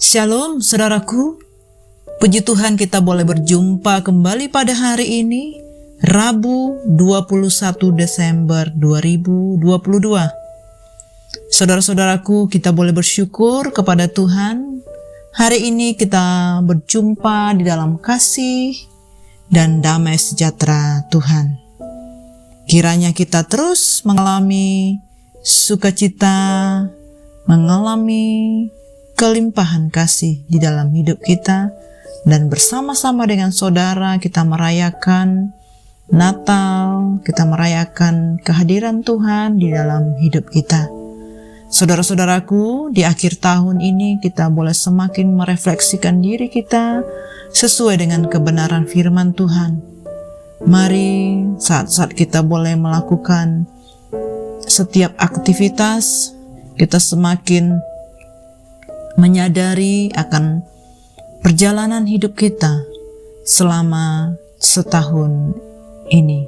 Shalom saudaraku, puji Tuhan kita boleh berjumpa kembali pada hari ini, Rabu 21 Desember 2022. Saudara-saudaraku, kita boleh bersyukur kepada Tuhan. Hari ini kita berjumpa di dalam kasih dan damai sejahtera Tuhan. Kiranya kita terus mengalami sukacita, mengalami kelimpahan kasih di dalam hidup kita, dan bersama-sama dengan saudara kita merayakan Natal, kita merayakan kehadiran Tuhan di dalam hidup kita. Saudara-saudaraku, di akhir tahun ini kita boleh semakin merefleksikan diri kita sesuai dengan kebenaran firman Tuhan. Mari saat-saat kita boleh melakukan setiap aktivitas, kita semakin menyadari akan perjalanan hidup kita selama setahun ini.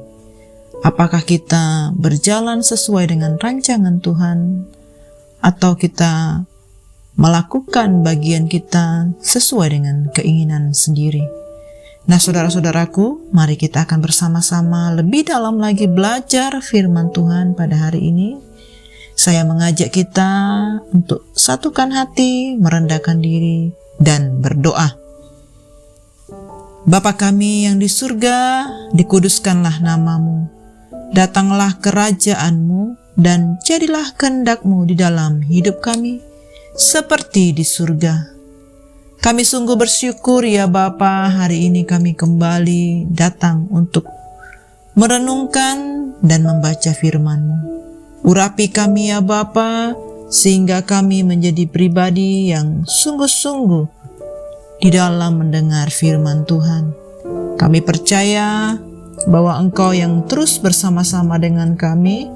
Apakah kita berjalan sesuai dengan rancangan Tuhan, atau kita melakukan bagian kita sesuai dengan keinginan sendiri? Nah, saudara-saudaraku, mari kita akan bersama-sama lebih dalam lagi belajar firman Tuhan pada hari ini. Saya mengajak kita untuk satukan hati, merendahkan diri, dan berdoa. Bapa kami yang di surga, dikuduskanlah namamu. Datanglah kerajaan-Mu, dan jadilah kehendak-Mu di dalam hidup kami, seperti di surga. Kami sungguh bersyukur ya Bapa, hari ini kami kembali datang untuk merenungkan dan membaca firman-Mu. Urapi kami ya Bapa, sehingga kami menjadi pribadi yang sungguh-sungguh di dalam mendengar firman Tuhan. Kami percaya bahwa Engkau yang terus bersama-sama dengan kami,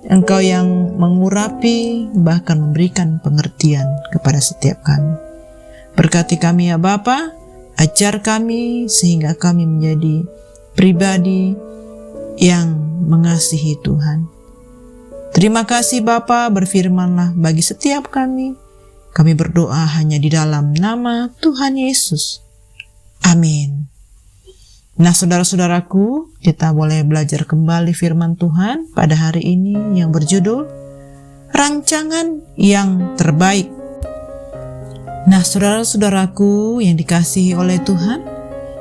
Engkau yang mengurapi bahkan memberikan pengertian kepada setiap kami. Berkati kami ya Bapa, ajar kami sehingga kami menjadi pribadi yang mengasihi Tuhan. Terima kasih Bapa, berfirmanlah bagi setiap kami. Kami berdoa hanya di dalam nama Tuhan Yesus. Amin. Nah, saudara-saudaraku, kita boleh belajar kembali firman Tuhan pada hari ini yang berjudul Rancangan yang Terbaik. Nah, saudara-saudaraku yang dikasihi oleh Tuhan,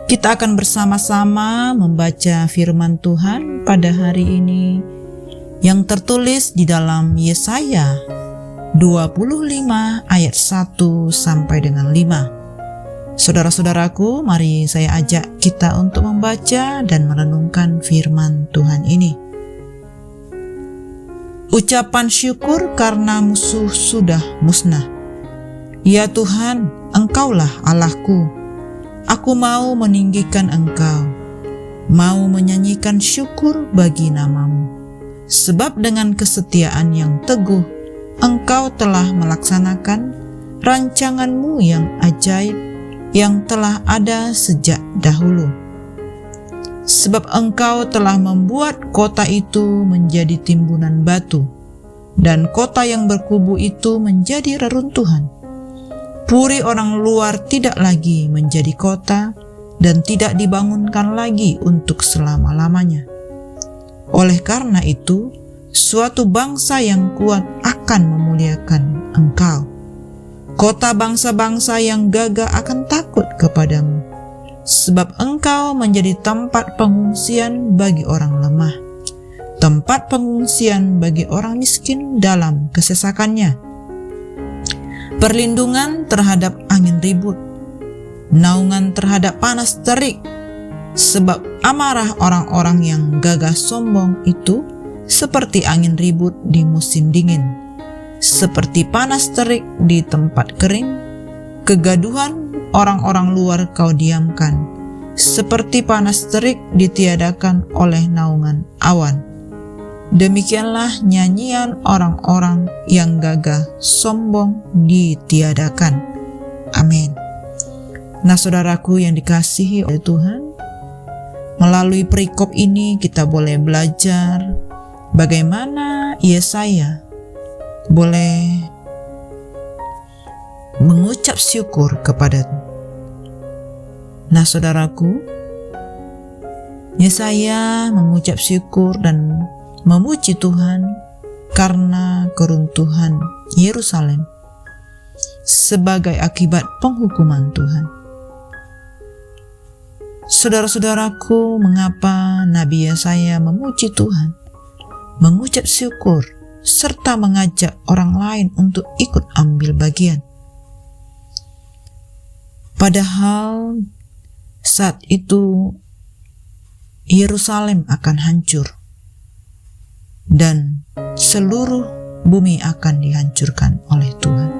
kita akan bersama-sama membaca firman Tuhan pada hari ini yang tertulis di dalam Yesaya 25 ayat 1 sampai dengan 5. Saudara-saudaraku, mari saya ajak kita untuk membaca dan merenungkan firman Tuhan ini. Ucapan syukur karena musuh sudah musnah. Ya Tuhan, Engkaulah Allahku. Aku mau meninggikan Engkau, mau menyanyikan syukur bagi nama-Mu. Sebab dengan kesetiaan yang teguh, Engkau telah melaksanakan rancangan-Mu yang ajaib yang telah ada sejak dahulu. Sebab Engkau telah membuat kota itu menjadi timbunan batu, dan kota yang berkubu itu menjadi reruntuhan. Puri orang luar tidak lagi menjadi kota, dan tidak dibangunkan lagi untuk selama-lamanya. Oleh karena itu, suatu bangsa yang kuat akan memuliakan Engkau. Kota bangsa-bangsa yang gagah akan takut kepadamu, sebab Engkau menjadi tempat pengungsian bagi orang lemah, tempat pengungsian bagi orang miskin dalam kesesakannya, perlindungan terhadap angin ribut, naungan terhadap panas terik. Sebab amarah orang-orang yang gagah sombong itu seperti angin ribut di musim dingin, seperti panas terik di tempat kering. Kegaduhan orang-orang luar Kau diamkan, seperti panas terik ditiadakan oleh naungan awan. Demikianlah nyanyian orang-orang yang gagah sombong ditiadakan. Amin. Nah, saudaraku yang dikasihi oleh Tuhan, melalui perikop ini kita boleh belajar bagaimana Yesaya boleh mengucap syukur kepada. Nah saudaraku, Yesaya mengucap syukur dan memuji Tuhan karena keruntuhan Yerusalem sebagai akibat penghukuman Tuhan. Saudara-saudaraku, mengapa Nabi Yesaya memuji Tuhan, mengucap syukur, serta mengajak orang lain untuk ikut ambil bagian? Padahal saat itu Yerusalem akan hancur dan seluruh bumi akan dihancurkan oleh Tuhan.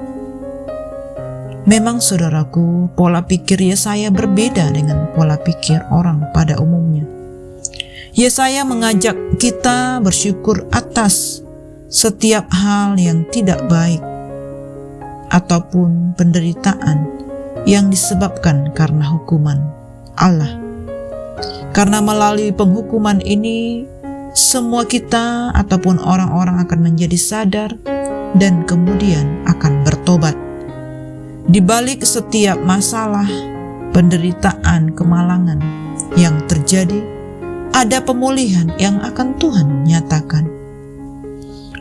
Memang saudaraku, pola pikir Yesaya berbeda dengan pola pikir orang pada umumnya. Yesaya mengajak kita bersyukur atas setiap hal yang tidak baik ataupun penderitaan yang disebabkan karena hukuman Allah. Karena melalui penghukuman ini, semua kita ataupun orang-orang akan menjadi sadar dan kemudian akan bertobat. Di balik setiap masalah, penderitaan, kemalangan yang terjadi, ada pemulihan yang akan Tuhan nyatakan.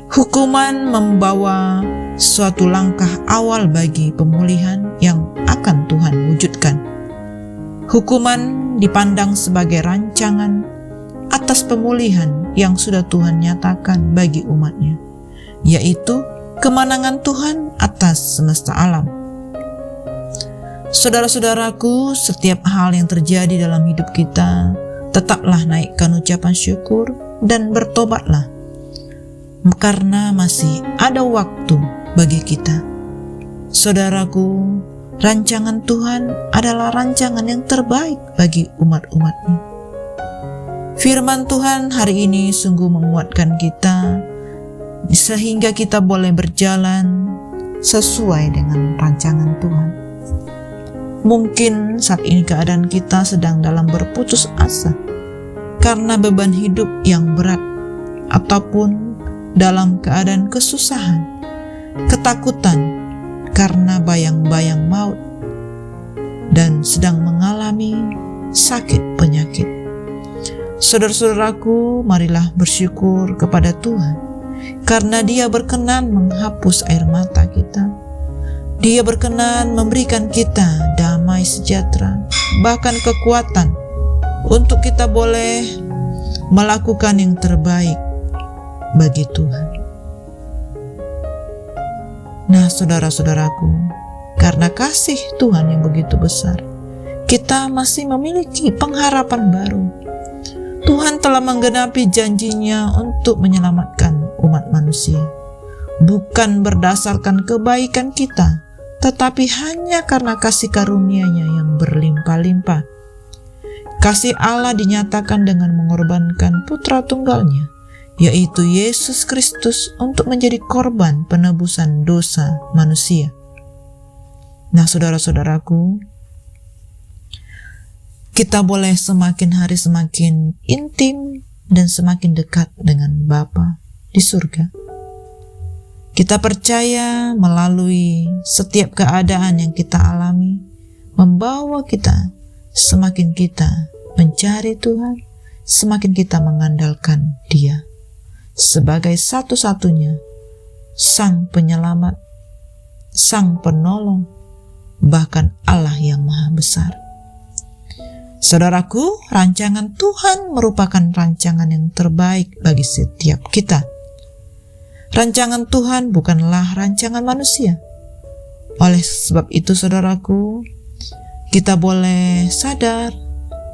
Hukuman membawa suatu langkah awal bagi pemulihan yang akan Tuhan wujudkan. Hukuman dipandang sebagai rancangan atas pemulihan yang sudah Tuhan nyatakan bagi umatnya, yaitu kemenangan Tuhan atas semesta alam. Saudara-saudaraku, setiap hal yang terjadi dalam hidup kita, tetaplah naikkan ucapan syukur dan bertobatlah, karena masih ada waktu bagi kita. Saudaraku, rancangan Tuhan adalah rancangan yang terbaik bagi umat-umatnya. Firman Tuhan hari ini sungguh menguatkan kita, sehingga kita boleh berjalan sesuai dengan rancangan Tuhan. Mungkin saat ini keadaan kita sedang dalam berputus asa karena beban hidup yang berat, ataupun dalam keadaan kesusahan, ketakutan karena bayang-bayang maut, dan sedang mengalami sakit penyakit. Saudara-saudaraku, marilah bersyukur kepada Tuhan karena Dia berkenan menghapus air mata kita. Dia berkenan memberikan kita damai sejahtera, bahkan kekuatan untuk kita boleh melakukan yang terbaik bagi Tuhan. Nah saudara-saudaraku, karena kasih Tuhan yang begitu besar, kita masih memiliki pengharapan baru. Tuhan telah menggenapi janjinya untuk menyelamatkan umat manusia, bukan berdasarkan kebaikan kita, tetapi hanya karena kasih karunia-Nya yang berlimpah-limpah. Kasih Allah dinyatakan dengan mengorbankan putra tunggalnya, yaitu Yesus Kristus, untuk menjadi korban penebusan dosa manusia. Nah saudara-saudaraku, kita boleh semakin hari semakin intim dan semakin dekat dengan Bapa di surga. Kita percaya melalui setiap keadaan yang kita alami, membawa kita semakin kita mencari Tuhan, semakin kita mengandalkan Dia sebagai satu-satunya Sang Penyelamat, Sang Penolong, bahkan Allah yang Maha Besar. Saudaraku, rancangan Tuhan merupakan rancangan yang terbaik bagi setiap kita. Rancangan Tuhan bukanlah rancangan manusia. Oleh sebab itu saudaraku, kita boleh sadar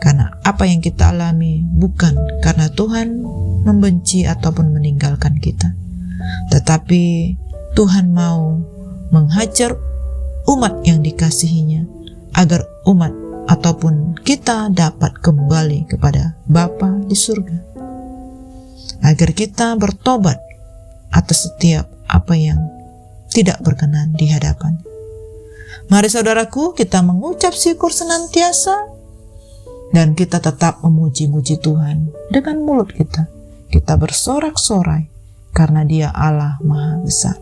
karena apa yang kita alami bukan karena Tuhan membenci ataupun meninggalkan kita, tetapi Tuhan mau menghajar umat yang dikasihinya agar umat ataupun kita dapat kembali kepada Bapa di surga, agar kita bertobat atas setiap apa yang tidak berkenan di hadapan. Mari saudaraku, kita mengucap syukur senantiasa dan kita tetap memuji-muji Tuhan dengan mulut kita. Kita bersorak-sorai karena Dia Allah Maha Besar.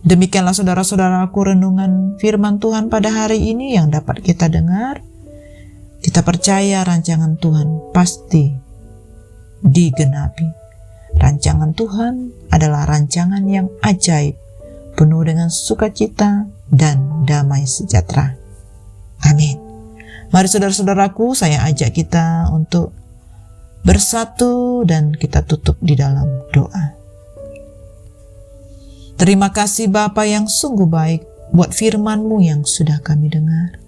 Demikianlah saudara-saudaraku renungan firman Tuhan pada hari ini yang dapat kita dengar. Kita percaya rancangan Tuhan pasti digenapi. Rancangan Tuhan adalah rancangan yang ajaib, penuh dengan sukacita dan damai sejahtera. Amin. Mari saudara-saudaraku, saya ajak kita untuk bersatu dan kita tutup di dalam doa. Terima kasih Bapa yang sungguh baik buat firman-Mu yang sudah kami dengar.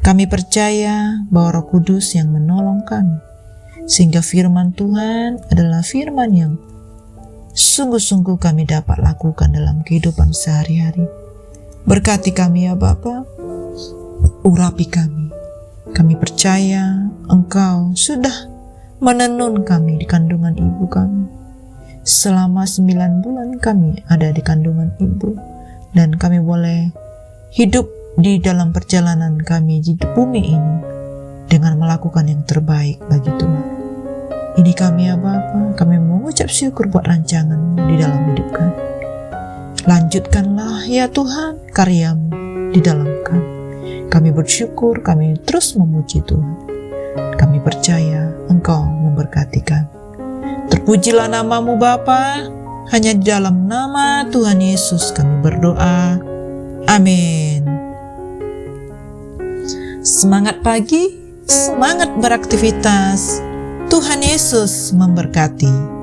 Kami percaya bahwa Roh Kudus yang menolong kami, sehingga firman Tuhan adalah firman yang sungguh-sungguh kami dapat lakukan dalam kehidupan sehari-hari. Berkati kami ya Bapa, urapi kami. Kami percaya Engkau sudah menenun kami di kandungan ibu kami. Selama 9 bulan kami ada di kandungan ibu, dan kami boleh hidup di dalam perjalanan kami di bumi ini dengan melakukan yang terbaik bagi Tuhan. Ini kami ya Bapa, kami mengucap syukur buat rancangan di dalam hidup kami. Lanjutkanlah ya Tuhan karya-Mu di dalam kami. Kami bersyukur, kami terus memuji Tuhan. Kami percaya Engkau memberkati kami. Terpujilah nama-Mu Bapa, hanya di dalam nama Tuhan Yesus kami berdoa. Amin. Semangat pagi, semangat beraktivitas. Tuhan Yesus memberkati.